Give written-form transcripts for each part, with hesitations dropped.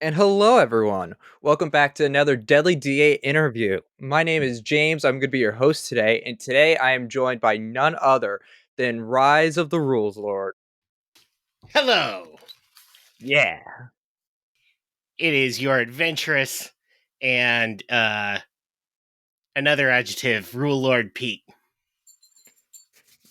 And hello, everyone. Welcome back to another Deadly DA interview. My name is James. I'm going to be your host today. And today I am joined by none other than Rise of the Rules Lord. Hello! Yeah. It is your adventurous and another adjective, Rule Lord Pete.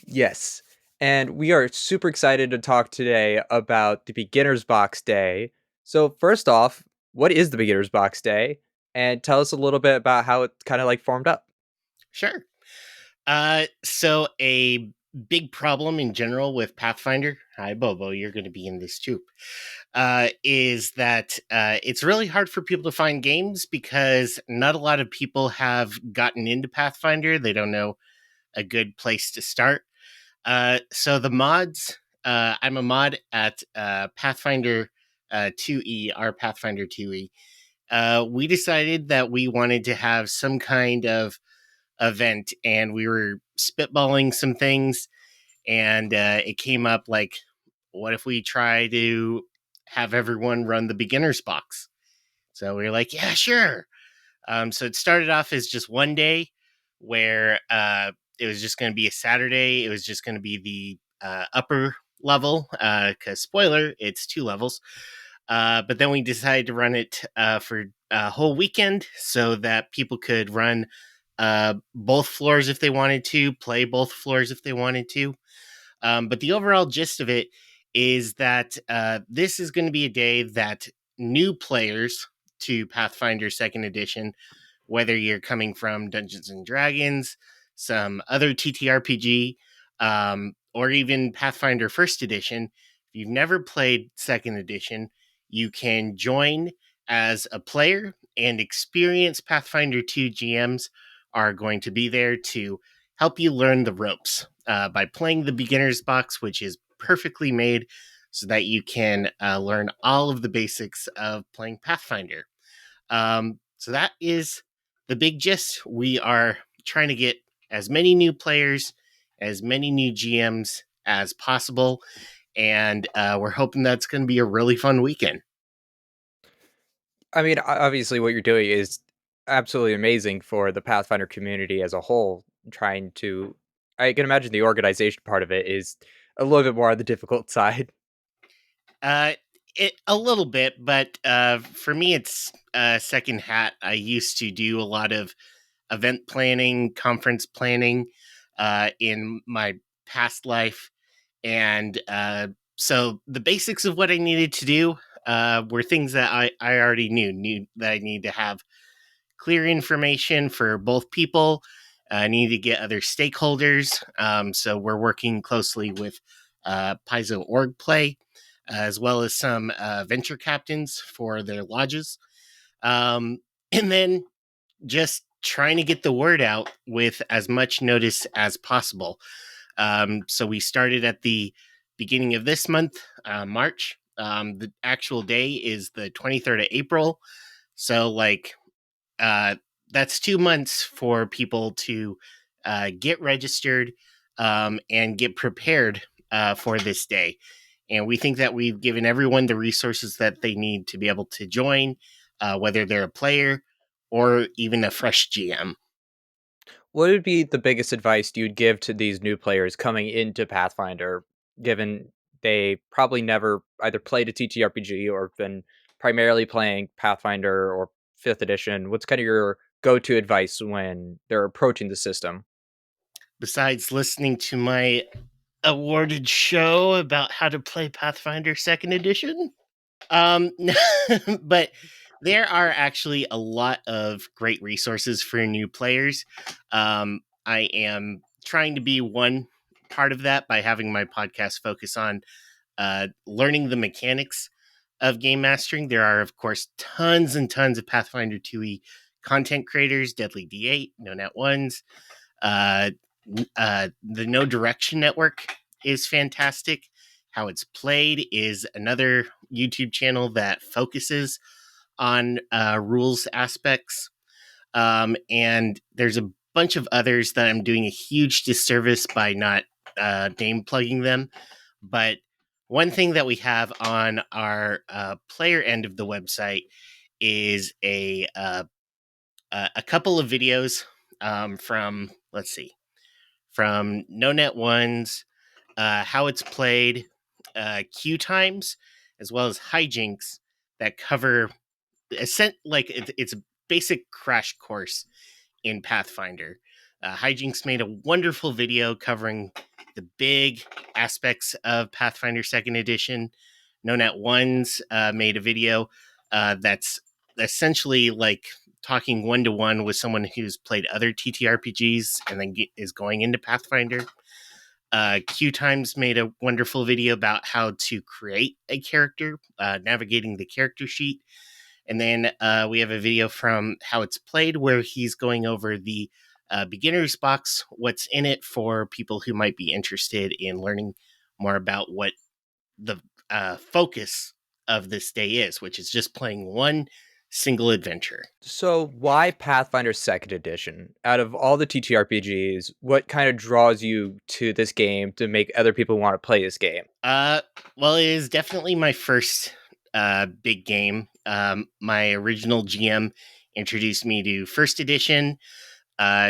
Yes. And we are super excited to talk today about the Beginner's Box Day. So, first off, what is the Beginner's Box Day? And tell us a little bit about how it kind of like formed up. Sure. So a big problem in general with Pathfinder, hi Bobo, you're going to be in this too, is that it's really hard for people to find games because not a lot of people have gotten into Pathfinder. They don't know a good place to start. So the mods, I'm a mod at Pathfinder 2E, our Pathfinder 2E. We decided that we wanted to have some kind of event, and we were spitballing some things, and it came up like, what if we try to have everyone run the beginner's box? So we were like, yeah, sure. So it started off as just one day where it was just going to be a Saturday. It was just going to be the upper level, because spoiler, it's 2 levels. But then we decided to run it for a whole weekend so that people could run both floors if they wanted to, play both floors if they wanted to. But the overall gist of it is that this is going to be a day that new players to Pathfinder Second Edition, whether you're coming from Dungeons and Dragons, some other TTRPG, or even Pathfinder First Edition, if you've never played Second Edition, you can join as a player, and experienced Pathfinder 2 GMs are going to be there to help you learn the ropes by playing the beginner's box, which is perfectly made so that you can learn all of the basics of playing Pathfinder. So that is the big gist. We are trying to get as many new players, as many new GMs as possible, and we're hoping that's going to be a really fun weekend. I mean, obviously, what you're doing is absolutely amazing for the Pathfinder community as a whole. Trying to, I can imagine the organization part of it is a little bit more on the difficult side. Uh, a little bit, but for me, it's second hat. I used to do a lot of event planning, conference planning in my past life, and so the basics of what I needed to do were things that I already knew that I needed to have clear information for both people. I need to get other stakeholders. So we're working closely with Paizo Org Play, as well as some venture captains for their lodges. And then just trying to get the word out with as much notice as possible. So we started at the beginning of this month, March. The actual day is the 23rd of April. So, like, uh, that's 2 months for people to get registered and get prepared for this day. And we think that we've given everyone the resources that they need to be able to join, whether they're a player or even a fresh GM. What would be the biggest advice you'd give to these new players coming into Pathfinder, given they probably never either played a TTRPG or been primarily playing Pathfinder or 5th edition? What's kind of your go-to advice when they're approaching the system? Besides listening to my awarded show about how to play Pathfinder Second Edition, Um, but there are actually a lot of great resources for new players. I am trying to be one part of that by having my podcast focus on learning the mechanics of game mastering. There are, of course, tons and tons of Pathfinder 2e content creators, Deadly D8, No Net Ones. Uh, the No Direction Network is fantastic. How It's Played is another YouTube channel that focuses on rules aspects. And there's a bunch of others that I'm doing a huge disservice by not name plugging them. But one thing that we have on our player end of the website is a couple of videos from, let's see, from No Net Ones, how it's played, queue times, as well as hijinks that cover it's a basic crash course in Pathfinder. Hijinks made a wonderful video covering the big aspects of Pathfinder Second Edition. No Net Ones made a video that's essentially like talking one to one with someone who's played other TTRPGs and then is going into Pathfinder. Q Times made a wonderful video about how to create a character, navigating the character sheet. And then we have a video from How It's Played where he's going over the beginner's box, what's in it for people who might be interested in learning more about what the focus of this day is, which is just playing one single adventure. So, why Pathfinder Second Edition? Out of all the TTRPGs, what kind of draws you to this game to make other people want to play this game? Uh, well, it is definitely my first big game. My original GM introduced me to First Edition.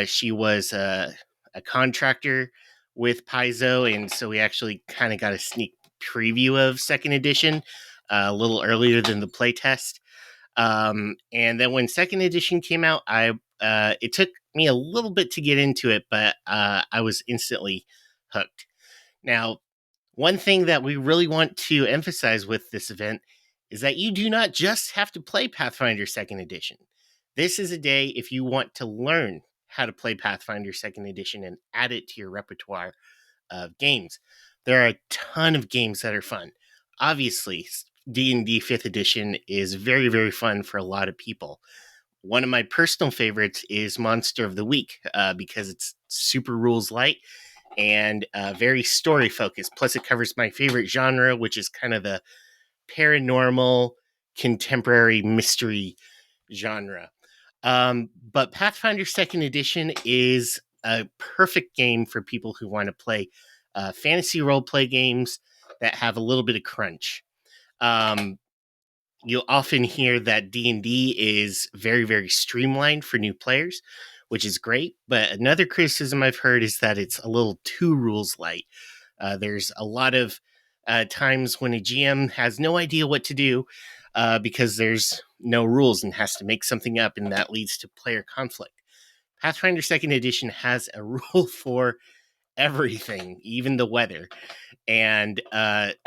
She was a contractor with Paizo, and so we actually kind of got a sneak preview of Second Edition a little earlier than the playtest. And then when Second Edition came out, I it took me a little bit to get into it, but I was instantly hooked. Now, one thing that we really want to emphasize with this event is that you do not just have to play Pathfinder Second Edition. This is a day if you want to learn how to play Pathfinder Second Edition and add it to your repertoire of games. There are a ton of games that are fun. Obviously, D&D 5th Edition is very, very fun for a lot of people. One of my personal favorites is Monster of the Week because it's super rules light and very story focused. Plus, it covers my favorite genre, which is kind of the paranormal contemporary mystery genre. But Pathfinder Second Edition is a perfect game for people who want to play fantasy role play games that have a little bit of crunch. Um, you'll often hear that D&D is very, very streamlined for new players, which is great. But another criticism I've heard is that it's a little too rules light. There's a lot of times when a GM has no idea what to do because there's no rules and has to make something up, and that leads to player conflict. Pathfinder Second Edition has a rule for everything, even the weather. And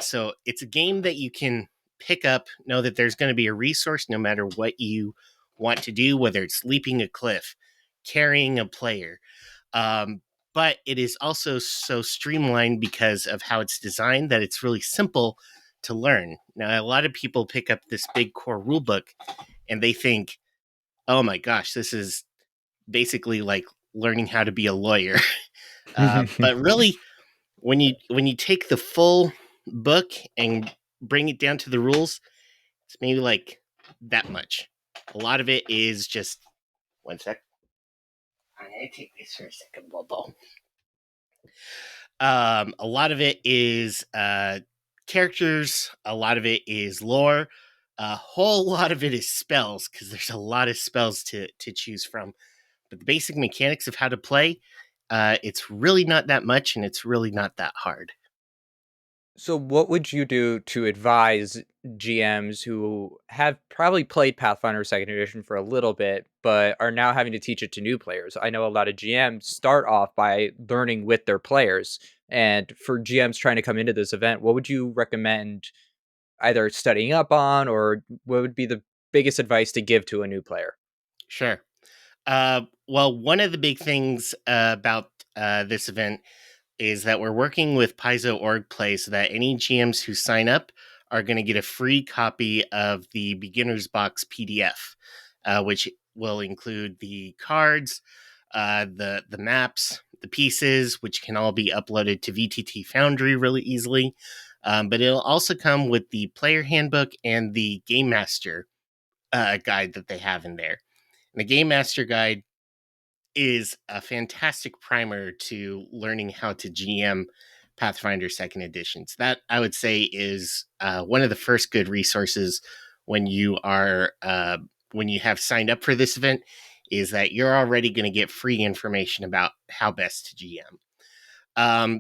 so it's a game that you can pick up, know that there's going to be a resource no matter what you want to do, whether it's leaping a cliff, carrying a player. Um, but it is also so streamlined because of how it's designed that it's really simple to learn. Now, a lot of people pick up this big core rulebook and they think, oh my gosh, this is basically like learning how to be a lawyer. But really, when you take the full book and bring it down to the rules, it's maybe like that much. A lot of it is just one sec. I'm gonna take this for a second, Bobo. A lot of it is characters. A lot of it is lore. A whole lot of it is spells because there's a lot of spells to choose from. But the basic mechanics of how to play, it's really not that much, and it's really not that hard. So, what would you do to advise GMs who have probably played Pathfinder Second Edition for a little bit, but are now having to teach it to new players? I know a lot of GMs start off by learning with their players. And for GMs trying to come into this event, what would you recommend either studying up on, or what would be the biggest advice to give to a new player? Sure. Well, one of the big things about this event is that we're working with Paizo Org Play so that any GMs who sign up are going to get a free copy of the Beginner's Box PDF, which will include the cards, the maps, the pieces, which can all be uploaded to VTT Foundry really easily. But it'll also come with the player handbook and the Game Master guide that they have in there. And the Game Master guide is a fantastic primer to learning how to GM Pathfinder Second Editions. That I would say is one of the first good resources when you are when you have signed up for this event. Is that you're already going to get free information about how best to GM.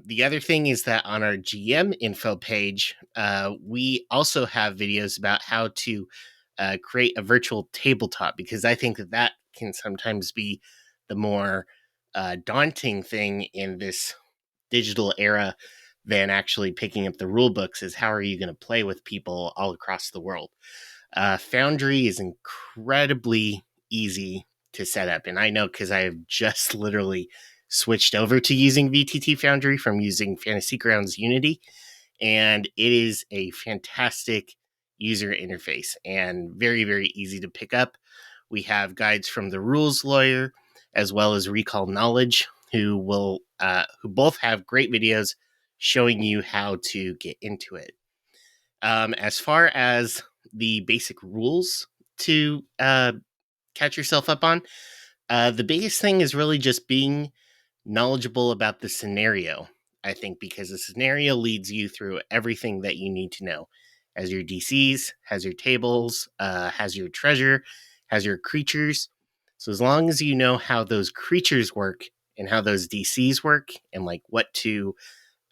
The other thing is that on our GM info page, we also have videos about how to create a virtual tabletop, because I think that that can sometimes be the more daunting thing in this digital era than actually picking up the rule books. Is how are you going to play with people all across the world? Foundry is incredibly easy to set up, and I know because I have just literally switched over to using VTT Foundry from using Fantasy Grounds Unity, and it is a fantastic user interface and very, very easy to pick up. We have guides from the rules lawyer as well as Recall Knowledge, who both have great videos showing you how to get into it. As far as the basic rules to catch yourself up on, the biggest thing is really just being knowledgeable about the scenario, I think, because the scenario leads you through everything that you need to know. Has your DCs, has your tables, has your treasure, has your creatures. So as long as you know how those creatures work and how those DCs work, and like what to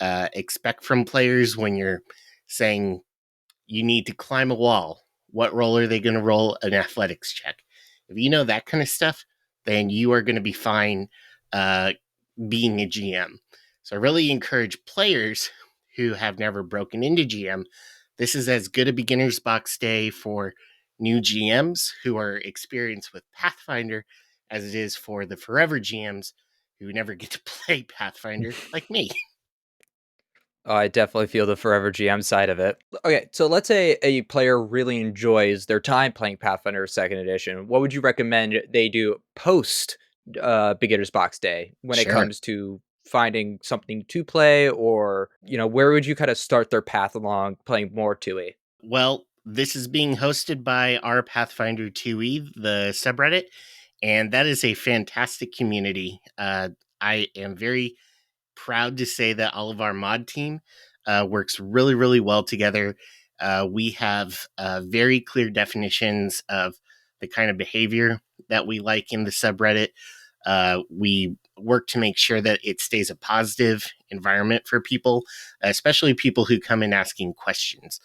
expect from players when you're saying you need to climb a wall, what roll are they going to roll? An athletics check. If you know that kind of stuff, then you are going to be fine uh, being a GM. So I really encourage players who have never broken into GM. This is as good a beginner's box day for new GMs who are experienced with Pathfinder as it is for the forever GMs who never get to play Pathfinder like me. Oh, I definitely feel the forever GM side of it. Okay, so let's say a player really enjoys their time playing Pathfinder Second Edition. What would you recommend they do post Beginner's Box Day when it Sure. comes to finding something to play, or where would you kind of start their path along playing more 2e? Well, this is being hosted by our Pathfinder 2e, the subreddit, and that is a fantastic community. I am very proud to say that all of our mod team works really, really well together. We have very clear definitions of the kind of behavior that we like in the subreddit. We work to make sure that it stays a positive environment for people, especially people who come in asking questions.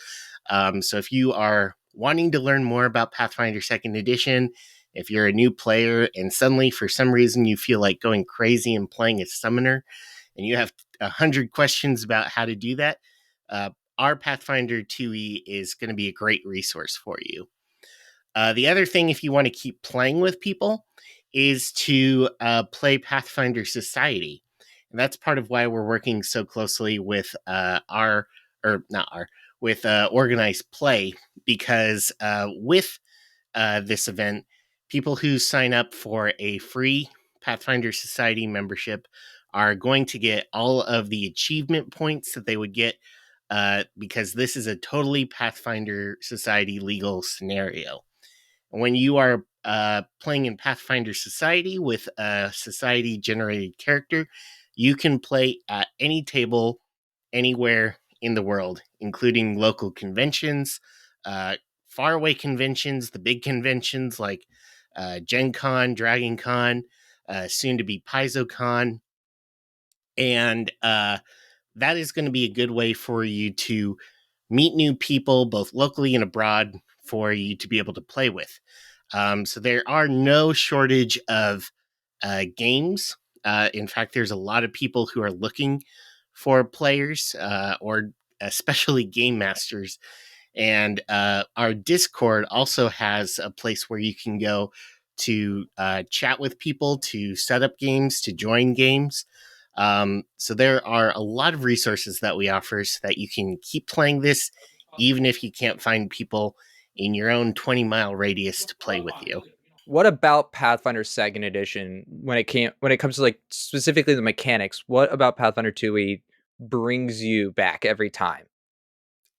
So if you are wanting to learn more about Pathfinder Second Edition, if you're a new player and suddenly for some reason you feel like going crazy and playing a summoner, and you have 100 questions about how to do that, uh, our Pathfinder 2e is going to be a great resource for you. The other thing, if you want to keep playing with people, is to play Pathfinder Society. And that's part of why we're working so closely with or not our, with Organized Play, because with this event, people who sign up for a free Pathfinder Society membership are going to get all of the achievement points that they would get because this is a totally Pathfinder Society legal scenario. When you are playing in Pathfinder Society with a society generated character, you can play at any table anywhere in the world, including local conventions, uh, faraway conventions, the big conventions like Gen Con, Dragon Con, soon to be Paizo Con. And that is going to be a good way for you to meet new people, both locally and abroad, for you to be able to play with. So there are no shortage of games. In fact, there's a lot of people who are looking for players or especially game masters. And our Discord also has a place where you can go to chat with people, to set up games, to join games. So there are a lot of resources that we offer so that you can keep playing this, even if you can't find people in your own 20-mile radius to play with you. What about Pathfinder Second Edition when it comes to like specifically the mechanics? What about Pathfinder 2e brings you back every time?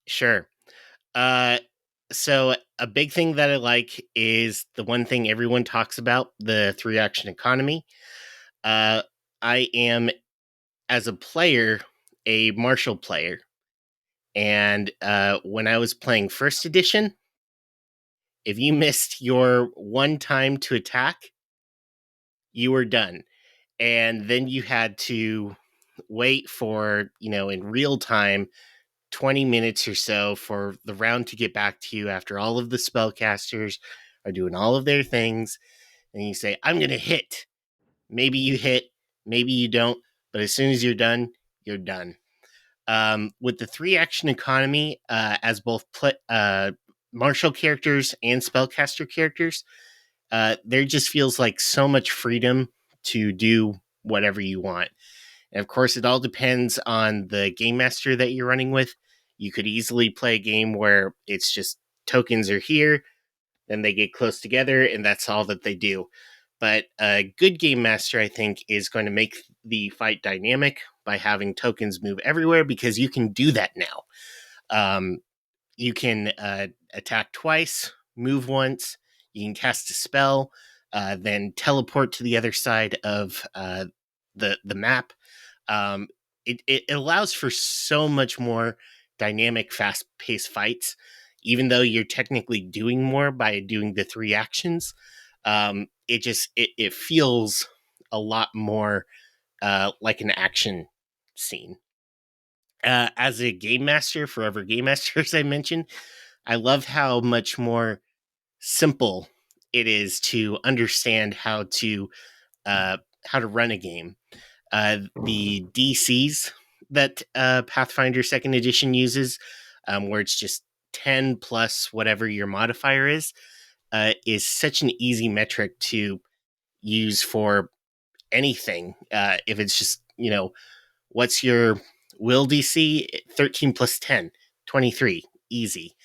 Sure. Uh, so a big thing that I like is the one thing everyone talks about, the three action economy. Uh, I am, as a player, a martial player, and when I was playing first edition, if you missed your one time to attack, you were done. And then you had to wait for, in real time, 20 minutes or so for the round to get back to you after all of the spellcasters are doing all of their things. And you say, I'm going to hit. Maybe you hit, maybe you don't. But as soon as you're done, you're done. With the 3 action economy, as both martial characters and spellcaster characters, there just feels like so much freedom to do whatever you want. And of course, it all depends on the game master that you're running with. You could easily play a game where it's just tokens are here, then they get close together, and that's all that they do. But a good game master, I think, is going to make the fight dynamic by having tokens move everywhere, because you can do that now. Um, you can attack twice, move once, you can cast a spell, then teleport to the other side of the map. Um, it allows for so much more dynamic, fast paced fights, even though you're technically doing more by doing the 3 actions. It feels a lot more like an action scene. As a game master, forever game master, as I mentioned, I love how much more simple it is to understand how to run a game. The DCs that Pathfinder Second Edition uses, where it's just 10 plus whatever your modifier is such an easy metric to use for anything. If it's just, what's your will DC? 13 plus 10, 23, easy.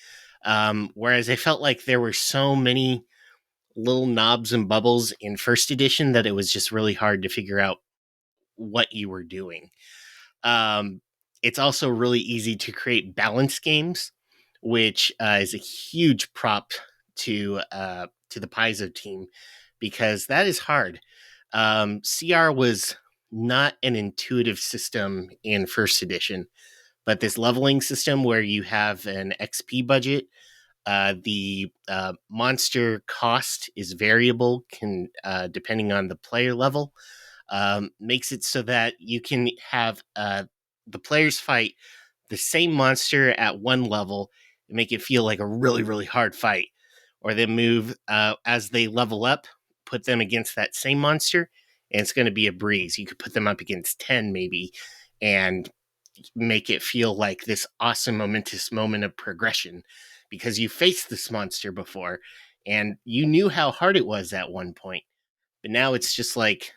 Whereas I felt like there were so many little knobs and bubbles in first edition that it was just really hard to figure out what you were doing. It's also really easy to create balance games, which is a huge prop to the Paizo team, because that is hard. CR was not an intuitive system in first edition, but this leveling system where you have an XP budget, the monster cost is variable, can depending on the player level, makes it so that you can have the players fight the same monster at one level and make it feel like a really, really hard fight. Or then move as they level up, put them against that same monster, and it's going to be a breeze. You could put them up against 10 maybe, and make it feel like this awesome, momentous moment of progression, because you faced this monster before and you knew how hard it was at one point. But now it's just like,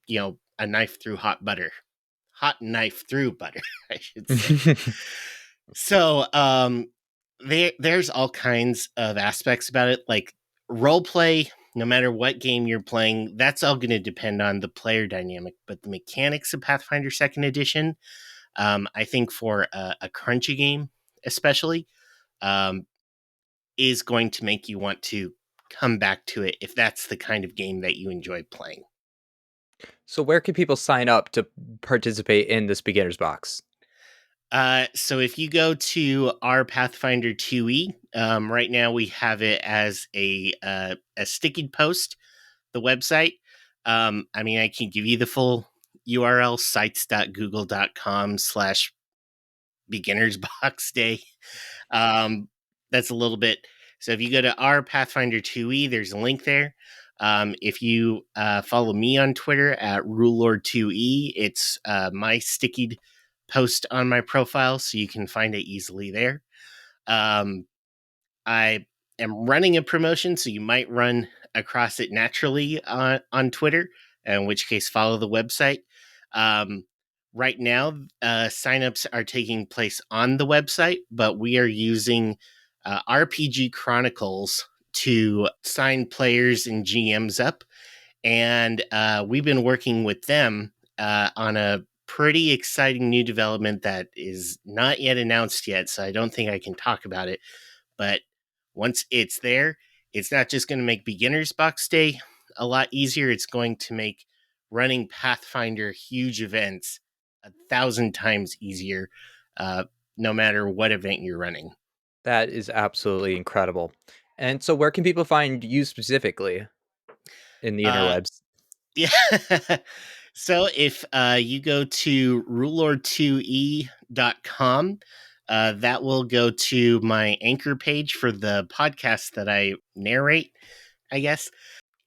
a knife through hot butter. Hot knife through butter, I should say. So, there's all kinds of aspects about it, like role play. No matter what game you're playing, that's all going to depend on the player dynamic. But the mechanics of Pathfinder Second Edition, I think for a crunchy game, especially, um, is going to make you want to come back to it if that's the kind of game that you enjoy playing. So where can people sign up to participate in this beginner's box? So if you go to our Pathfinder 2e, right now we have it as a sticky post, the website. I mean, I can give you the full URL, sites.google.com/ beginners box day. That's a little bit. So if you go to our Pathfinder 2e, there's a link there. If you follow me on Twitter at rulelord2e, it's my stickied post on my profile, so you can find it easily there. I am running a promotion, so you might run across it naturally on Twitter, in which case follow the website. Right now, signups are taking place on the website, but we are using RPG Chronicles to sign players and GMs up. And we've been working with them on a pretty exciting new development that is not yet announced yet, so I don't think I can talk about it. But once it's there, it's not just going to make Beginner's Box Day a lot easier. It's going to make running Pathfinder huge events 1,000 times easier, uh, no matter what event you're running. That is absolutely incredible. And so where can people find you specifically in the Uh, interwebs? yeah. So if you go to rulelord2e.com, that will go to my anchor page for the podcast that I narrate, I guess,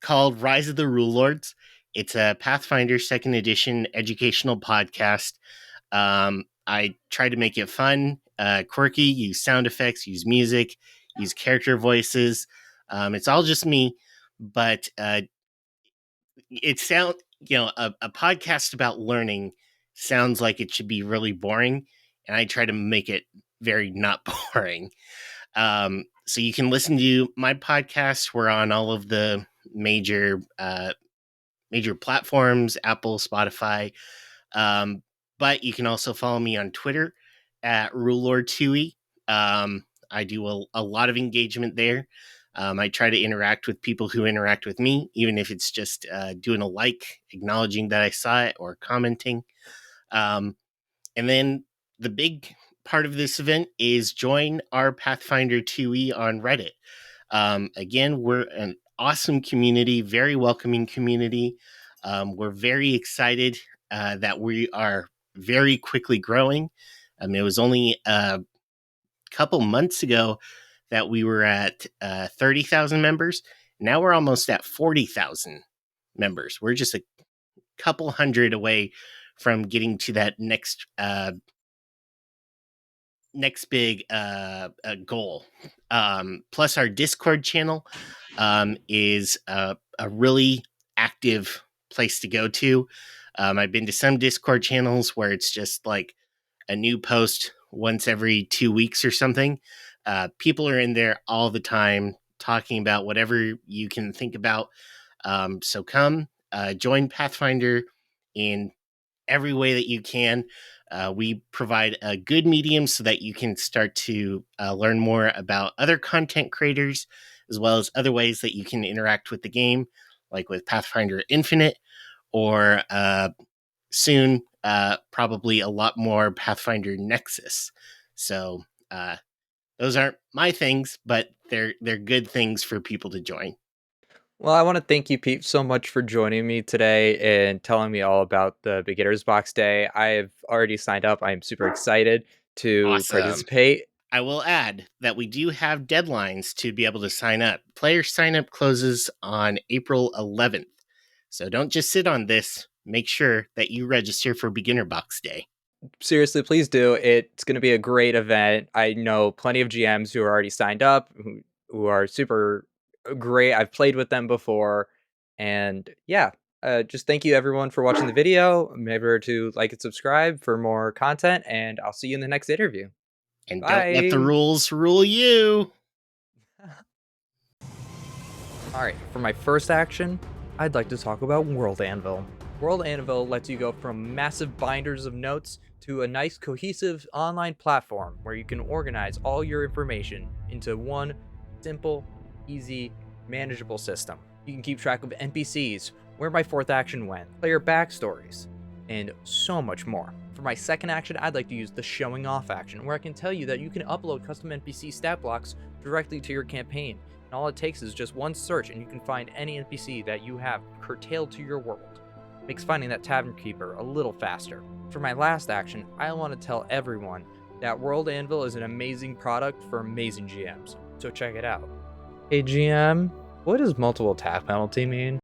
called Rise of the Rule Lords. It's a Pathfinder second edition educational podcast. I try to make it fun, quirky, use sound effects, use music, use character voices. It's all just me, but it sound a podcast about learning sounds like it should be really boring, and I try to make it very not boring. So you can listen to my podcast. We're on all of the major platforms, Apple, Spotify. But you can also follow me on Twitter at rulelord2e. I do a lot of engagement there. I try to interact with people who interact with me, even if it's just doing a like, acknowledging that I saw it, or commenting. Um, and then the big part of this event is join our Pathfinder 2e on Reddit. Again, we're an awesome community, very welcoming community. We're very excited that we are very quickly growing. It was only a couple months ago that we were at 30,000 members. Now we're almost at 40,000 members. We're just a couple hundred away from getting to that next big goal. Plus, our Discord channel is a really active place to go to. I've been to some Discord channels where it's just like a new post once every 2 weeks or something. People are in there all the time talking about whatever you can think about. So come join Pathfinder in every way that you can. We provide a good medium so that you can start to learn more about other content creators, as well as other ways that you can interact with the game, like with Pathfinder Infinite, or soon, probably a lot more Pathfinder Nexus. So those aren't my things, but they're good things for people to join. Well, I want to thank you, Pete, so much for joining me today and telling me all about the Beginner's Box Day. I have already signed up. I am super excited to Awesome. participate. I will add that we do have deadlines to be able to sign up. Player sign up closes on April 11th. So don't just sit on this. Make sure that you register for Beginner Box Day. Seriously, please do. It's going to be a great event. I know plenty of GMs who are already signed up, who are super great. I've played with them before. And yeah, just thank you everyone for watching the video. Remember to like and subscribe for more content, and I'll see you in the next interview. And don't let the Bye. rules rule you. Alright, for my first action, I'd like to talk about World Anvil. World Anvil lets you go from massive binders of notes to a nice cohesive online platform where you can organize all your information into one simple, easy, manageable system. You can keep track of NPCs, where my fourth action went, player backstories, and so much more. For my second action, I'd like to use the showing off action, where I can tell you that you can upload custom NPC stat blocks directly to your campaign. And all it takes is just one search and you can find any NPC that you have curtailed to your world. Makes finding that tavern keeper a little faster. For my last action, I want to tell everyone that World Anvil is an amazing product for amazing GMs, so check it out. Hey GM, what does multiple attack penalty mean?